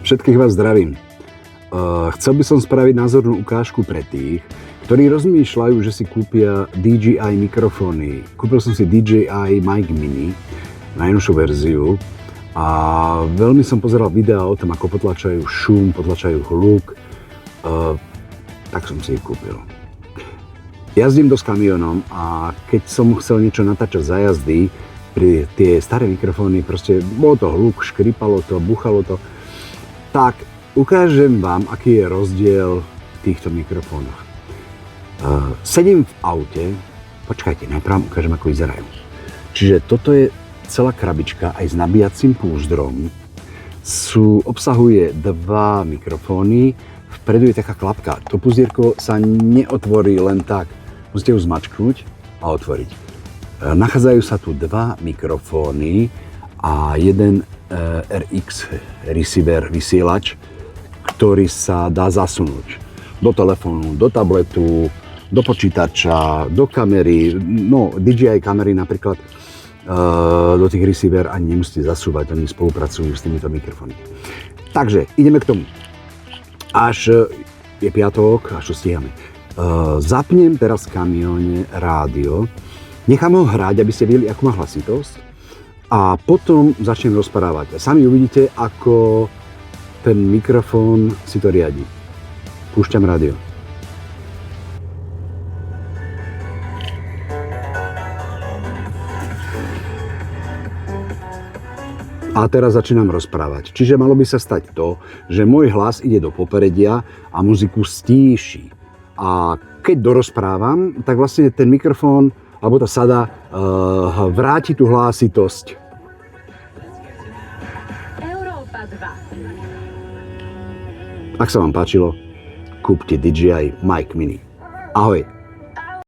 Všetkých vás zdravím. Chcel by som spraviť názornú ukážku pre tých, ktorí rozmýšľajú, že si kúpia DJI mikrofóny. Kúpil som si DJI Mic Mini, najnovšiu verziu, a veľmi som pozeral videá o tom, ako potlačajú šum, potlačajú hluk, tak som si ich kúpil. Jazdím dosť kamionom a keď som chcel niečo natáčať za jazdy, pri tie staré mikrofóny, proste bolo to hluk, škripalo to, buchalo to, tak ukážem vám, aký je rozdiel v týchto mikrofónoch. Sedím v aute, počkajte, najprv vám ukážem, ako vyzerajú. Čiže toto je celá krabička aj s nabíjacím púzdrom. Obsahuje dva mikrofóny, vpredu je taká klapka. To púzdierko sa neotvorí len tak. Musíte ju zmačknúť a otvoriť. Nachádzajú sa tu dva mikrofóny a jeden RX receiver, vysielač, ktorý sa dá zasunúť do telefónu, do tabletu, do počítača, do kamery, no DJI kamery napríklad, do tých receiver ani nemusíte zasúvať, oni spolupracujú s týmito mikrofónmi. Takže ideme k tomu. Až je piatok, až to stíhame. Zapnem teraz v kamióne rádio, nechám ho hrať, aby ste videli, akú má hlasitosť, a potom začnem rozprávať. Sami uvidíte, ako ten mikrofón si to riadi. Púšťam rádio. A teraz začínam rozprávať. Čiže malo by sa stať to, že môj hlas ide do popredia a muziku stíši. A keď dorozprávam, tak vlastne ten mikrofón alebo tá sada vráti tú hlasitosť. Európa 2. Ak sa vám páčilo, kúpte DJI Mic Mini. Ahoj!